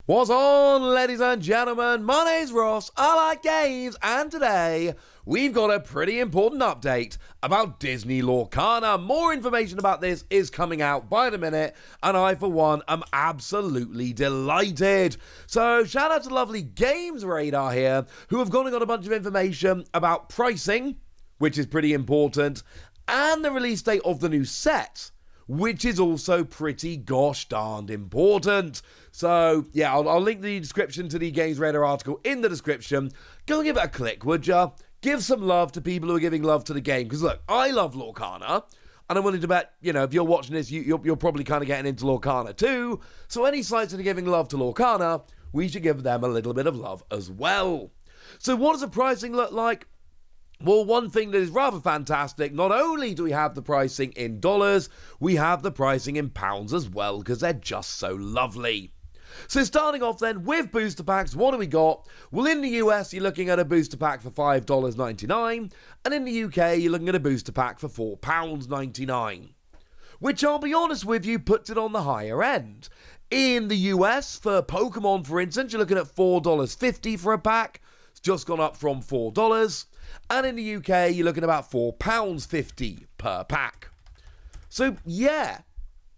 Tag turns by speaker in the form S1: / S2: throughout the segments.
S1: What's on, ladies and gentlemen? My name's Ross, I like games, and today we've got a pretty important update about Disney Lorcana. More information about this is coming out by the minute, and I, for one, am absolutely delighted. So, shout out to lovely Games Radar here, who have gone and got a bunch of information about pricing, which is pretty important, and the release date of the new set, which is also pretty gosh darned important. So, yeah, I'll link the description to the Games Radar article in the description. Go and give it a click, would ya? Give some love to people who are giving love to the game. Because, look, I love Lorcana, and I'm willing to bet, if you're watching this, you're probably kind of getting into Lorcana too. So any sites that are giving love to Lorcana, we should give them a little bit of love as well. So what does the pricing look like? Well, one thing that is rather fantastic, not only do we have the pricing in dollars, we have the pricing in pounds as well, because they're just so lovely. So starting off then with booster packs, what do we got? Well, in the US, you're looking at a booster pack for $5.99, and in the UK, you're looking at a booster pack for £4.99. Which, I'll be honest with you, puts it on the higher end. In the US, for Pokemon, for instance, you're looking at $4.50 for a pack. It's just gone up from $4. And in the UK, you're looking at about £4.50 per pack. So, yeah,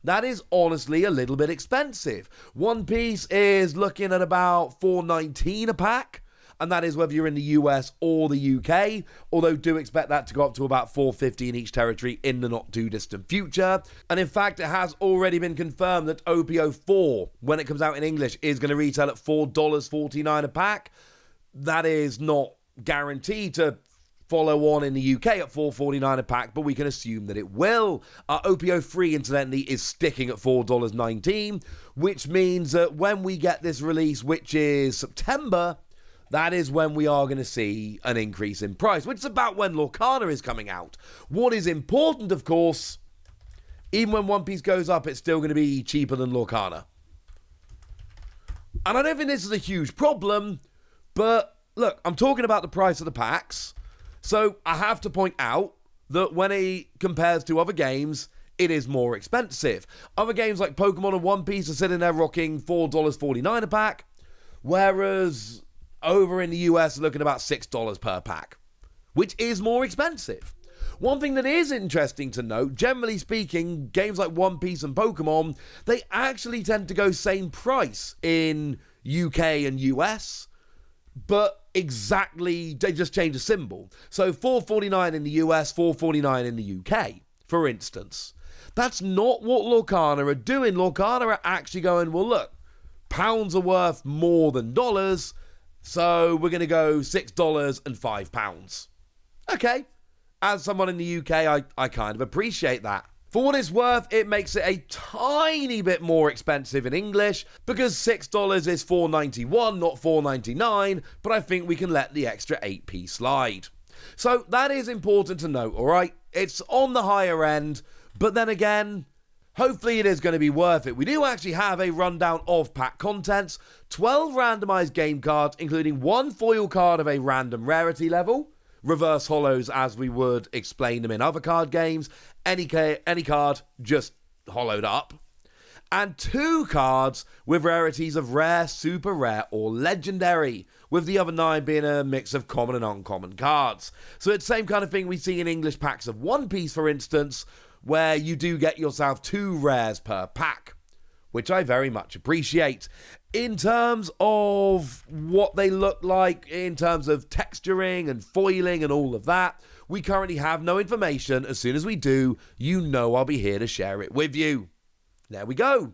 S1: that is honestly a little bit expensive. One Piece is looking at about $4.19 a pack, and that is whether you're in the US or the UK, although do expect that to go up to about $4.50 in each territory in the not too distant future. And in fact, it has already been confirmed that OPO4, when it comes out in English, is going to retail at $4.49 a pack. That is not guaranteed to follow on in the UK at $4.49 a pack, but we can assume that it will. OPO3, incidentally, is sticking at $4.19, which means that when we get this release, which is September, that is when we are going to see an increase in price, which is about when Lorcana is coming out. What is important, of course, even when One Piece goes up, it's still going to be cheaper than Lorcana. And I don't think this is a huge problem, but look, I'm talking about the price of the packs. So I have to point out that when it compares to other games, it is more expensive. Other games like Pokemon and One Piece are sitting there rocking $4.49 a pack, whereas over in the US, looking about $6 per pack, which is more expensive. One thing that is interesting to note, generally speaking, games like One Piece and Pokemon, they actually tend to go same price in UK and US, but exactly, they just change the symbol. So $4.49 in the US, $4.49 in the UK, for instance. That's not what Lorcana are doing. Lorcana are actually going, well, look, pounds are worth more than dollars, so we're going to go $6 and £5. Okay, as someone in the UK, I kind of appreciate that. For what it's worth, it makes it a tiny bit more expensive in English, because $6 is $4.91, not $4.99, but I think we can let the extra 8p slide. So that is important to note, alright? It's on the higher end, but then again, hopefully it is going to be worth it. We do actually have a rundown of pack contents, 12 randomized game cards, including one foil card of a random rarity level, reverse holos as we would explain them in other card games, any card just hollowed up, and 2 cards with rarities of rare, super rare, or legendary, with the other 9 being a mix of common and uncommon cards. So it's the same kind of thing we see in English packs of One Piece, for instance, where you do get yourself 2 rares per pack, which I very much appreciate. In terms of what they look like, in terms of texturing and foiling and all of that, we currently have no information. As soon as we do, you know I'll be here to share it with you. There we go.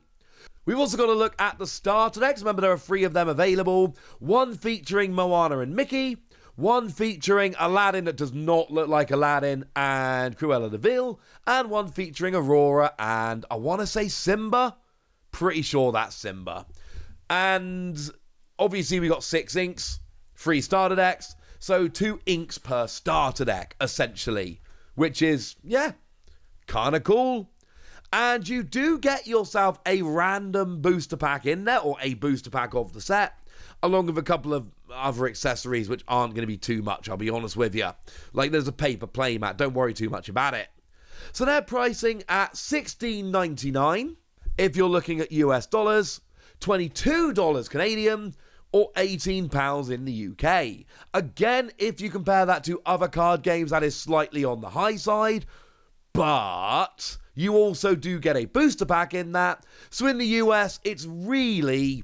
S1: We've also got to look at the starter decks. Remember, there are 3 of them available. One featuring Moana and Mickey, one featuring Aladdin that does not look like Aladdin and Cruella de Vil, and one featuring Aurora and, I want to say, Simba. Pretty sure that's Simba. And obviously we got 6 inks, 3 starter decks, so 2 inks per starter deck, essentially, which is, yeah, kind of cool. And you do get yourself a random booster pack in there, or a booster pack of the set, along with a couple of other accessories which aren't going to be too much, I'll be honest with you. Like, there's a paper playmat, don't worry too much about it. So they're pricing at $16.99 if you're looking at US dollars, $22 Canadian, or £18 in the UK. Again, if you compare that to other card games, that is slightly on the high side, but you also do get a booster pack in that. So in the US, it's really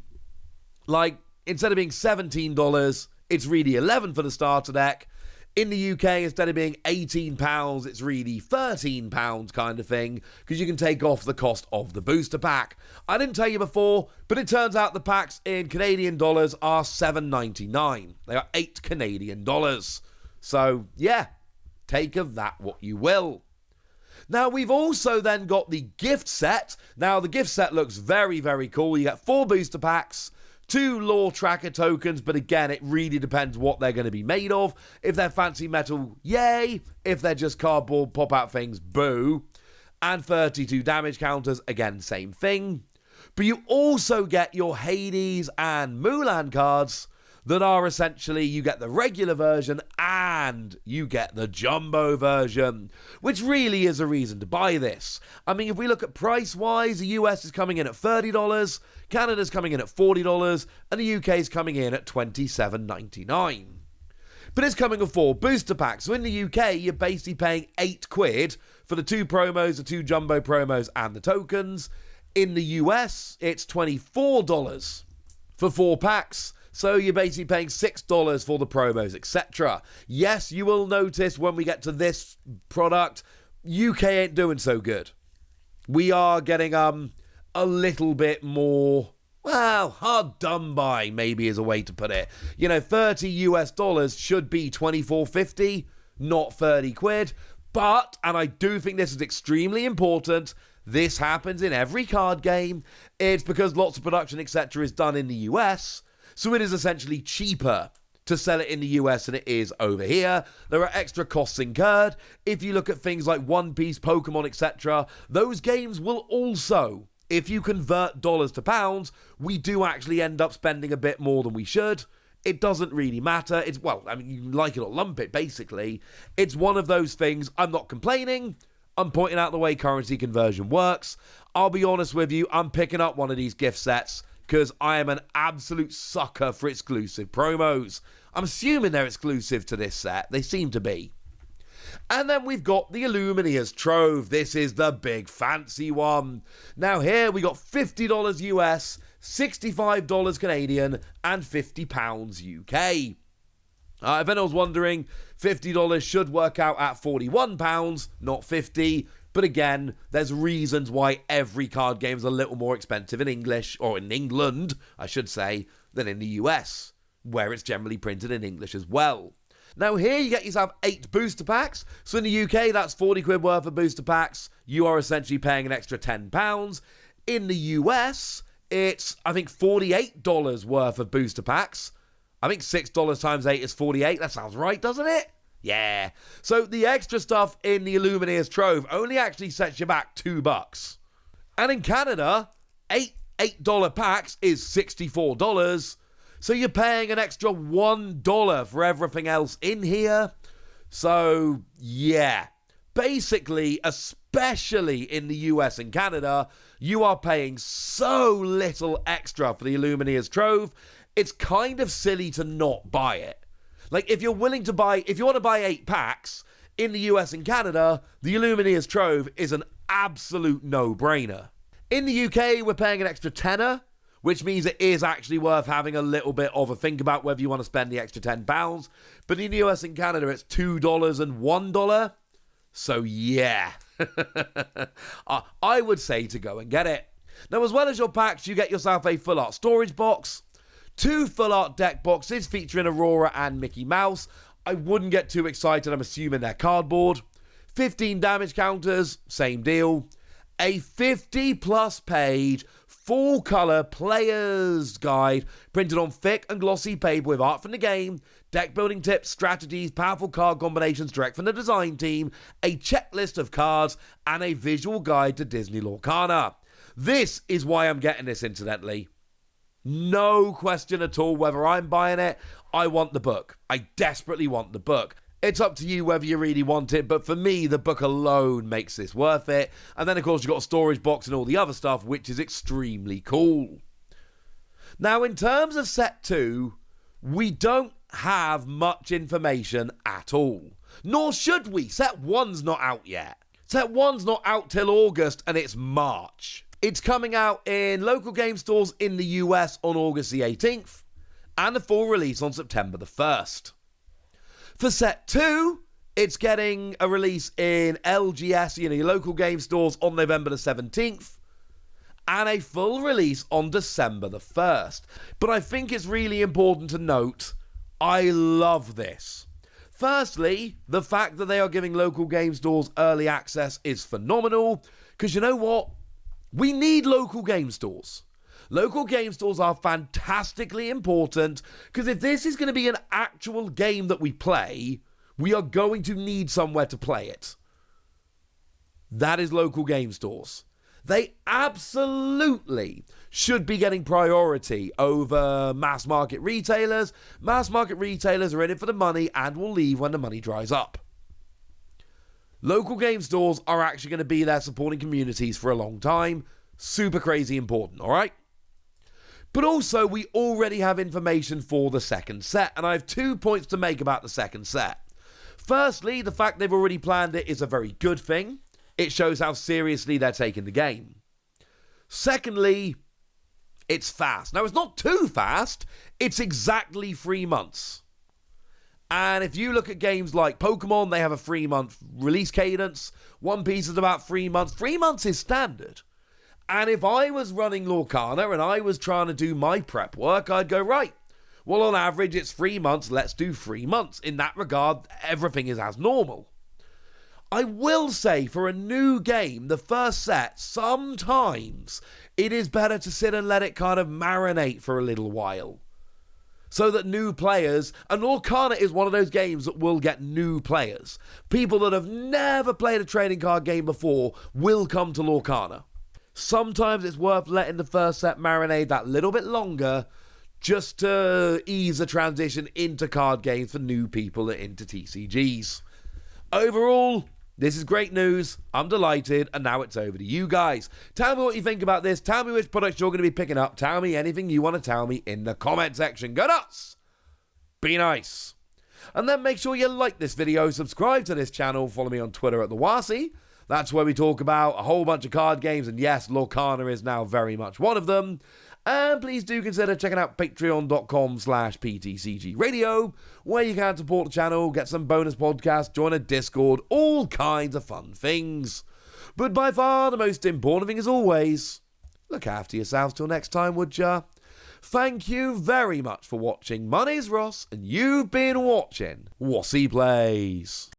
S1: like, instead of being $17, it's really $11 for the starter deck. In the UK, instead of being £18, it's really £13 kind of thing, because you can take off the cost of the booster pack. I didn't tell you before, but it turns out the packs in Canadian dollars are $7.99. They are $8 Canadian. So, yeah, take of that what you will. Now, we've also then got the gift set. Now, the gift set looks very, very cool. You get 4 booster packs, 2 lore tracker tokens, but again, it really depends what they're going to be made of. If they're fancy metal, yay. If they're just cardboard pop-out things, boo. And 32 damage counters, again, same thing. But you also get your Hades and Mulan cards that are essentially, you get the regular version and you get the jumbo version, which really is a reason to buy this. I mean, if we look at price-wise, the US is coming in at $30, Canada's coming in at $40, and the UK is coming in at $27.99. But it's coming with 4 booster packs, so in the UK, you're basically paying £8 for the 2 promos, the 2 jumbo promos, and the tokens. In the US, it's $24 for 4 packs. So you're basically paying $6 for the promos, etc. Yes, you will notice when we get to this product, UK ain't doing so good. We are getting a little bit more, well, hard done by, maybe is a way to put it. You know, $30 should be $24.50, not £30. But, and I do think this is extremely important, this happens in every card game. It's because lots of production, etc. is done in the US. So it is essentially cheaper to sell it in the US than it is over here. There are extra costs incurred. If you look at things like One Piece, Pokemon, etc., those games will also, if you convert dollars to pounds, we do actually end up spending a bit more than we should. It doesn't really matter. It's, well, I mean, you can like it or lump it, basically. It's one of those things. I'm not complaining. I'm pointing out the way currency conversion works. I'll be honest with you, I'm picking up one of these gift sets because I am an absolute sucker for exclusive promos. I'm assuming they're exclusive to this set. They seem to be. And then we've got the Illumineer's Trove. This is the big fancy one. Now here we got $50 US, $65 Canadian, and £50 UK. If anyone's wondering, $50 should work out at £41, not $50. But again, there's reasons why every card game is a little more expensive in English, or in England, I should say, than in the US, where it's generally printed in English as well. Now here you get yourself 8 booster packs. So in the UK, that's £40 worth of booster packs. You are essentially paying an extra £10. In the US, it's, I think, $48 worth of booster packs. I think $6 times 8 is 48. That sounds right, doesn't it? Yeah. So the extra stuff in the Illumineer's Trove only actually sets you back $2. And in Canada, $8 packs is $64. So you're paying an extra $1 for everything else in here. So, yeah. Basically, especially in the US and Canada, you are paying so little extra for the Illumineer's Trove, it's kind of silly to not buy it. Like, if you want to buy 8 packs in the US and Canada, the Illumineer's Trove is an absolute no-brainer. In the UK, we're paying an extra tenner, which means it is actually worth having a little bit of a think about whether you want to spend the extra £10. But in the US and Canada, it's $2 and $1. So, yeah. I would say to go and get it. Now, as well as your packs, you get yourself a full art storage box, 2 full art deck boxes featuring Aurora and Mickey Mouse. I wouldn't get too excited, I'm assuming they're cardboard. 15 damage counters, same deal. A 50+ page, full colour player's guide printed on thick and glossy paper with art from the game, deck building tips, strategies, powerful card combinations direct from the design team, a checklist of cards, and a visual guide to Disney Lorcana. This is why I'm getting this, incidentally. No question at all whether I'm buying it. I want the book. I desperately want the book. It's up to you whether you really want it, but for me, the book alone makes this worth it. And then, of course, you've got a storage box and all the other stuff, which is extremely cool. Now, in terms of set 2, we don't have much information at all. Nor should we. Set 1's not out yet. Set 1's not out till August, and it's March. It's coming out in local game stores in the US on August the 18th, and the full release on September the 1st. For set 2, it's getting a release in LGS, your local game stores, on November the 17th, and a full release on December the 1st. But I think it's really important to note, I love this. Firstly, the fact that they are giving local game stores early access is phenomenal, because you know what? We need local game stores. Local game stores are fantastically important, because if this is going to be an actual game that we play, we are going to need somewhere to play it. That is local game stores. They absolutely should be getting priority over mass market retailers. Mass market retailers are in it for the money and will leave when the money dries up. Local game stores are actually going to be there supporting communities for a long time. Super crazy important, all right? But also, we already have information for the second set, and I have 2 points to make about the second set. Firstly, the fact they've already planned it is a very good thing. It shows how seriously they're taking the game. Secondly, it's fast. Now, it's not too fast. It's exactly 3 months. And if you look at games like Pokemon, they have a 3-month release cadence. One Piece is about 3 months. 3 months is standard. And if I was running Lorcana and I was trying to do my prep work, I'd go, right, well, on average, it's 3 months. Let's do 3 months. In that regard, everything is as normal. I will say, for a new game, the first set, sometimes it is better to sit and let it kind of marinate for a little while. So that new players, and Lorcana is one of those games that will get new players. People that have never played a trading card game before will come to Lorcana. Sometimes it's worth letting the first set marinate that little bit longer just to ease the transition into card games for new people and into TCGs. Overall, this is great news. I'm delighted, and now it's over to you guys. Tell me what you think about this. Tell me which products you're going to be picking up. Tell me anything you want to tell me in the comment section. Go nuts! Be nice. And then make sure you like this video, subscribe to this channel, follow me on Twitter at TheWasi. That's where we talk about a whole bunch of card games, and yes, Lorcana is now very much one of them. And please do consider checking out patreon.com/PTCGradio, where you can support the channel, get some bonus podcasts, join a Discord, all kinds of fun things. But by far the most important thing, as always, look after yourselves till next time, would ya? Thank you very much for watching. My name's Ross, and you've been watching Wasi Plays.